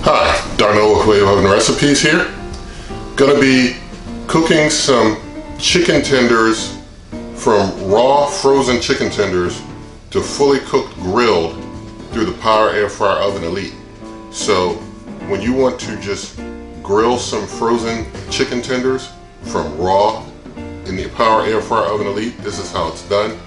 Hi, Darno with Way of Oven Recipes here. Gonna be cooking some chicken tenders from raw frozen chicken tenders to fully cooked grilled through the Power Air Fryer Oven Elite. So when you want to just grill some frozen chicken tenders from raw in the Power Air Fryer Oven Elite, this is how it's done.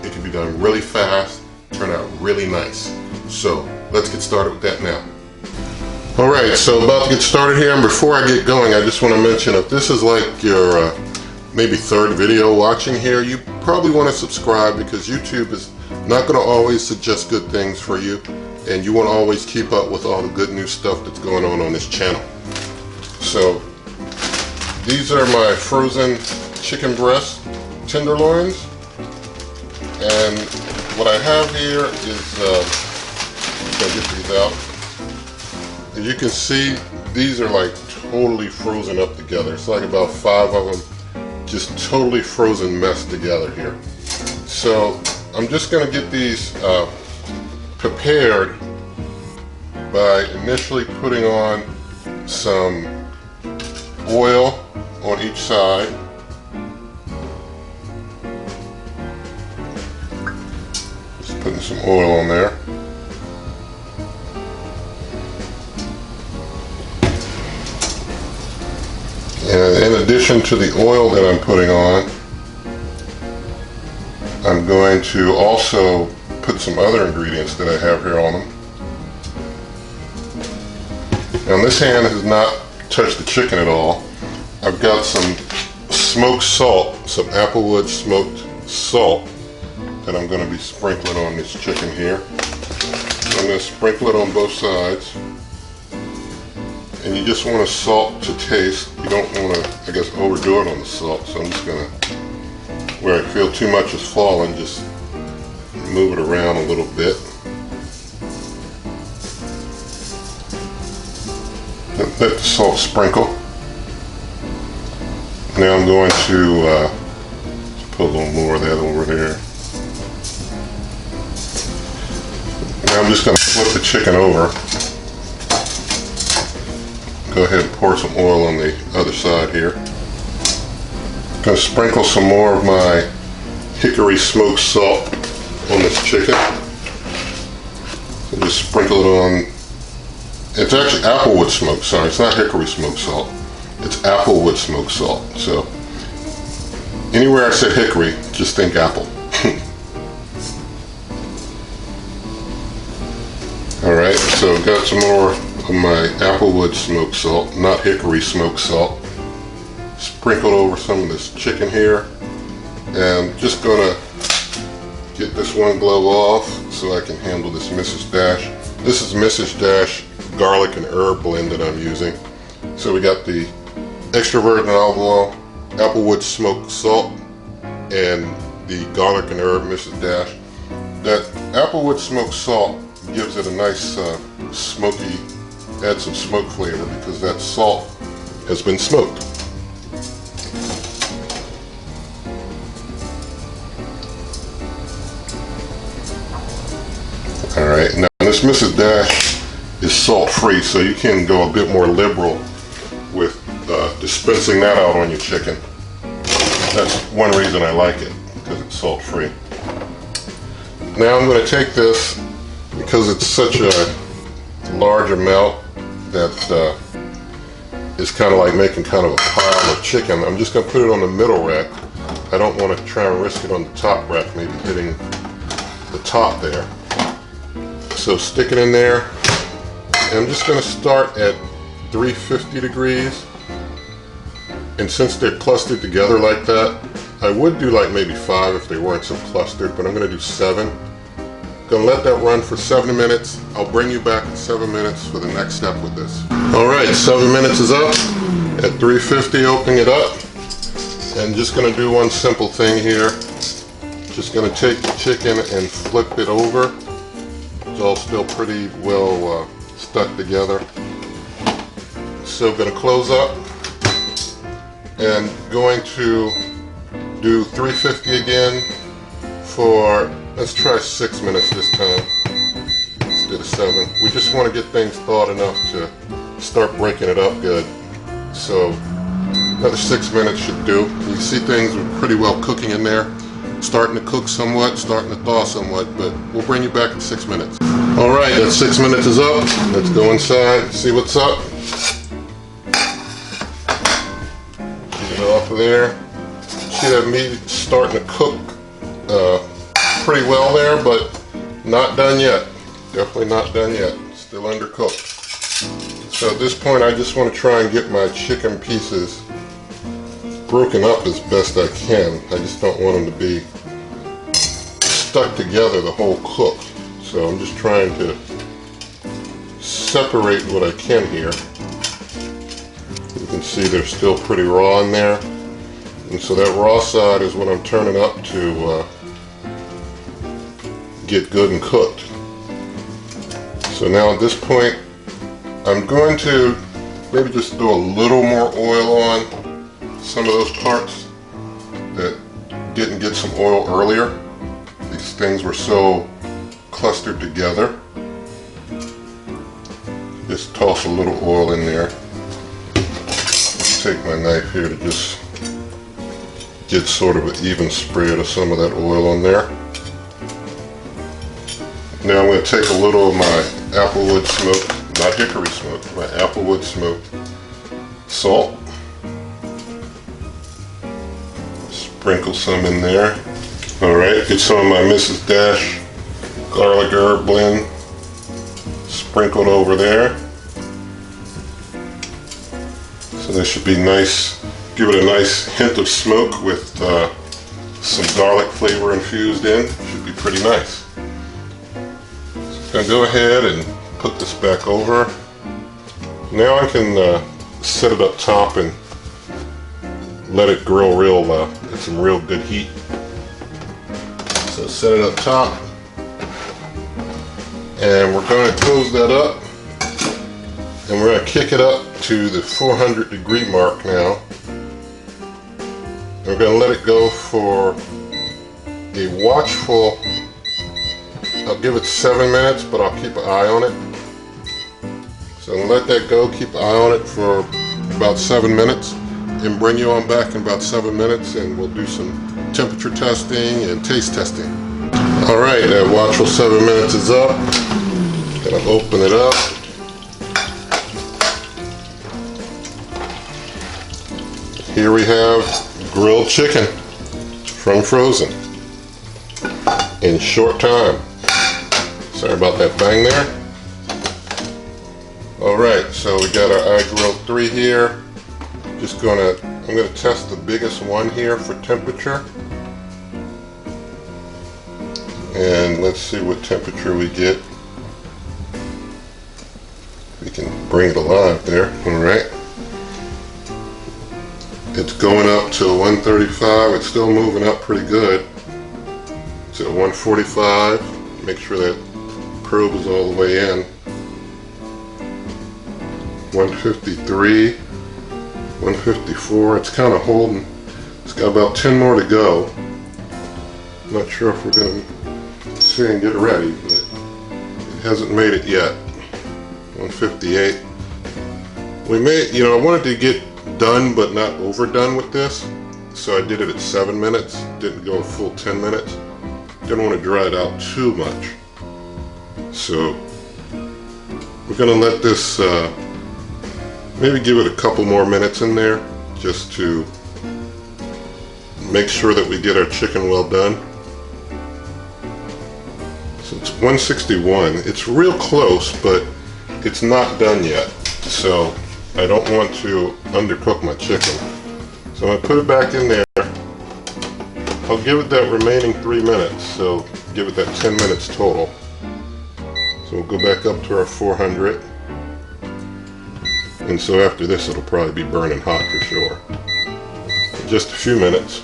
It can be done really fast, turn out really nice. So let's get started with that now. Alright, so about to get started here, and before I get going, I just want to mention if this is like your maybe third video watching here, you probably want to subscribe because YouTube is not going to always suggest good things for you, and you want to always keep up with all the good new stuff that's going on this channel. So these are my frozen chicken breast tenderloins, and what I have here is, I'll get these out. As you can see, these are like totally frozen up together. It's like about 5 of them just totally frozen mess together here. So I'm just going to get these prepared by initially putting on some oil on each side. Just putting some oil on there. And in addition to the oil that I'm putting on, I'm going to also put some other ingredients that I have here on them. Now this hand has not touched the chicken at all. I've got some smoked salt, some applewood smoked salt that I'm going to be sprinkling on this chicken here. So I'm going to sprinkle it on both sides. And you just want to salt to taste. You don't want to, I guess, overdo it on the salt. So I'm just going to, where I feel too much is falling, just move it around a little bit. Let the salt sprinkle. Now I'm going to put a little more of that over there. Now I'm just going to flip the chicken over. Go ahead and pour some oil on the other side here. I'm going to sprinkle some more of my hickory smoked salt on this chicken. So just sprinkle it on. It's actually applewood smoked, sorry, it's not hickory smoked salt. It's applewood smoked salt. So anywhere I said hickory, just think apple. Alright, so I've got some more of my applewood smoked salt, not hickory smoked salt. Sprinkled over some of this chicken here. And just gonna get this one glove off so I can handle this Mrs. Dash. This is Mrs. Dash garlic and herb blend that I'm using. So we got the extra virgin olive oil, applewood smoked salt, and the garlic and herb Mrs. Dash. That applewood smoked salt gives it a nice smoky, adds some smoke flavor because that salt has been smoked. Alright, now this Mrs. Dash is salt free, so you can go a bit more liberal with dispensing that out on your chicken. That's one reason I like it, because it's salt free. Now I'm going to take this, because it's such a large amount that is kind of like making kind of a pile of chicken. I'm just going to put it on the middle rack. I don't want to try and risk it on the top rack, maybe hitting the top there. So stick it in there. And I'm just going to start at 350 degrees. And since they're clustered together like that, I would do like maybe 5 if they weren't so clustered, but I'm going to do 7. Gonna let that run for 7 minutes. I'll bring you back in 7 minutes for the next step with this. Alright, 7 minutes is up. At 350, opening it up. And just gonna do one simple thing here. Just gonna take the chicken and flip it over. It's all still pretty well stuck together. So gonna close up. And going to do 350 again for, let's try 6 minutes this time. Instead to 7. We just want to get things thawed enough to start breaking it up good. So another 6 minutes should do. You see things are pretty well cooking in there. Starting to cook somewhat, starting to thaw somewhat, but we'll bring you back in 6 minutes. Alright, that 6 minutes is up. Let's go inside, see what's up. Get it off of there. See that meat starting to cook pretty well there, but not done yet. Definitely not done yet. Still undercooked. So at this point, I just want to try and get my chicken pieces broken up as best I can. I just don't want them to be stuck together the whole cook. So I'm just trying to separate what I can here. You can see they're still pretty raw in there. And so that raw side is what I'm turning up to get good and cooked. So now at this point, I'm going to maybe just throw a little more oil on some of those parts that didn't get some oil earlier. These things were so clustered together. Just toss a little oil in there. Take my knife here to just get sort of an even spread of some of that oil on there. Now I'm going to take a little of my applewood smoked, not hickory smoked, my applewood smoked salt. Sprinkle some in there. Alright, get some of my Mrs. Dash garlic herb blend sprinkled over there. So this should be nice, give it a nice hint of smoke with some garlic flavor infused in. Should be pretty nice. So I'm going to go ahead and put this back over. Now I can set it up top and let it grill real, at some real good heat. So set it up top, and we're going to close that up, and we're going to kick it up to the 400-degree mark now. And we're going to let it go for a watchful, I'll give it 7 minutes, but I'll keep an eye on it. So let that go, keep an eye on it for about 7 minutes. And bring you on back in about 7 minutes, and we'll do some temperature testing and taste testing. Alright, that watchful 7 minutes is up. Gonna open it up. Here we have grilled chicken from frozen in short time. Sorry about that bang there. Alright, so we got our iGrill 3 here. I'm gonna test the biggest one here for temperature, and let's see what temperature we get. We can bring it alive there. All right, it's going up to 135. It's still moving up pretty good. It's at 145. Make sure that probe is all the way in. 153. 154, it's kind of holding. It's got about 10 more to go. I'm not sure if we're going to see and get it ready, but it hasn't made it yet. 158. We may, I wanted to get done but not overdone with this, so I did it at 7 minutes. Didn't go a full 10 minutes. Didn't want to dry it out too much. So we're going to let this maybe give it a couple more minutes in there, just to make sure that we get our chicken well done. So it's 161. It's real close, but it's not done yet. So I don't want to undercook my chicken. So I'm going to put it back in there. I'll give it that remaining 3 minutes, so give it that 10 minutes total. So we'll go back up to our 400. And so after this, it'll probably be burning hot for sure. Just a few minutes.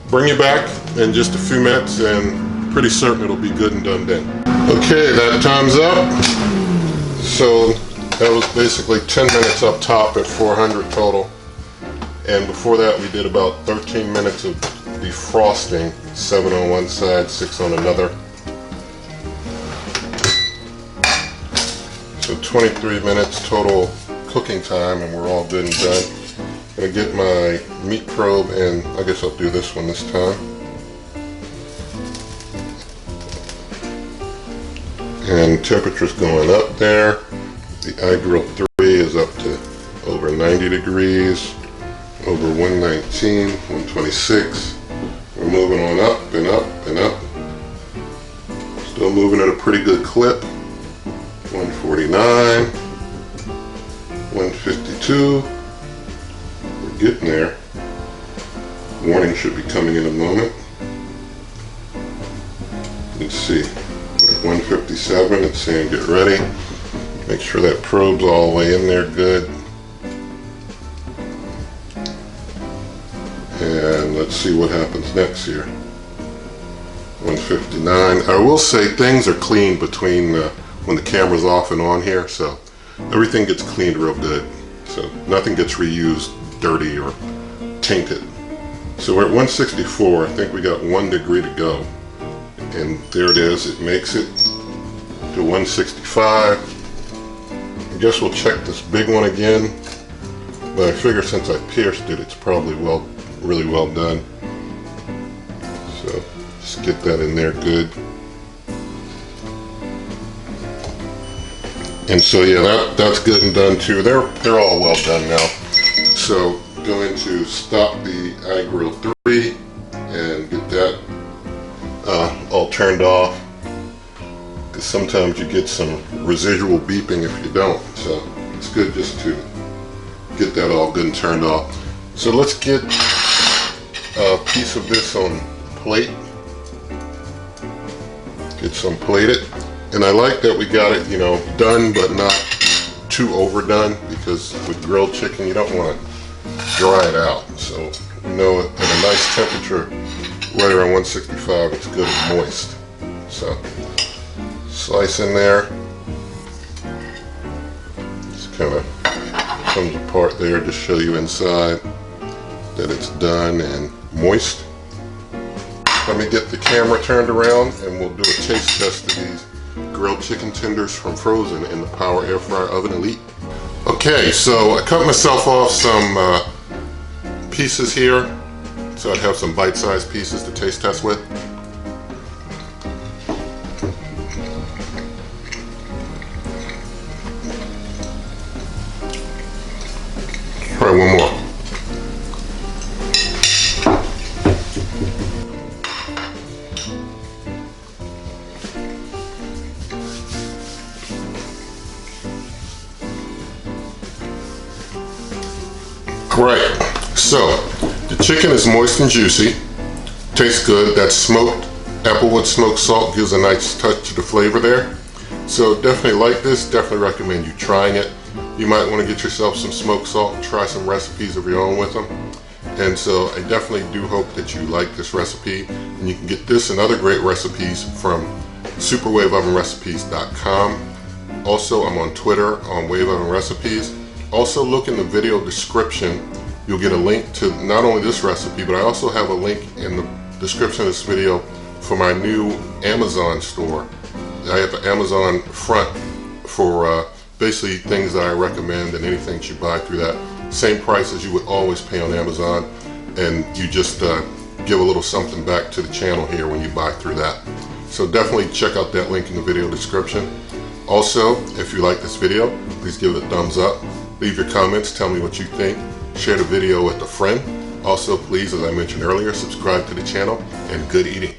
Bring you back in just a few minutes, and pretty certain it'll be good and done then. Okay, that time's up. So that was basically 10 minutes up top at 400 total. And before that, we did about 13 minutes of defrosting, 7 on one side, 6 on another. 23 minutes total cooking time, and we're all good and done. I'm gonna get my meat probe, and I guess I'll do this one this time. And temperature's going up there. The iGrill 3 is up to over 90 degrees, over 119, 126. We're moving on up and up and up. Still moving at a pretty good clip. 149, 152. We're getting there. Warning should be coming in a moment. Let's see. At 157, it's saying get ready. Make sure that probe's all the way in there good. And let's see what happens next here. 159. I will say things are clean between when the camera's off and on here, so everything gets cleaned real good. So nothing gets reused, dirty, or tainted. So we're at 164. I think we got 1 degree to go. And there it is. It makes it to 165. I guess we'll check this big one again. But I figure since I pierced it, it's probably really well done. So just get that in there good. And so yeah, that's good and done too. They're all well done now. So going to stop the iGrill 3 and get that all turned off, because sometimes you get some residual beeping if you don't. So it's good just to get that all good and turned off. So let's get a piece of this on plate. Get some plated. And I like that we got it, you know, done but not too overdone, because with grilled chicken you don't want to dry it out. So you know, at a nice temperature, right around 165, it's good and moist. So slice in there. Just kind of comes apart there to show you inside that it's done and moist. Let me get the camera turned around and we'll do a taste test of these grilled chicken tenders from Frozen in the Power Air Fryer Oven Elite. Okay, so I cut myself off some pieces here, so I'd have some bite-sized pieces to taste test with. Try one more. Right, so the chicken is moist and juicy, tastes good. That smoked applewood smoked salt gives a nice touch to the flavor there. So definitely like this, definitely recommend you trying it. You might want to get yourself some smoked salt and try some recipes of your own with them. And so I definitely do hope that you like this recipe, and you can get this and other great recipes from superwaveovenrecipes.com. Also, I'm on Twitter on Wave Oven Recipes. Also, look in the video description. You'll get a link to not only this recipe, but I also have a link in the description of this video for my new Amazon store. I have an Amazon front for basically things that I recommend and anything that you buy through that. Same price as you would always pay on Amazon, and you just give a little something back to the channel here when you buy through that. So definitely check out that link in the video description. Also, if you like this video, please give it a thumbs up. Leave your comments, tell me what you think. Share the video with a friend. Also, please, as I mentioned earlier, subscribe to the channel, and good eating.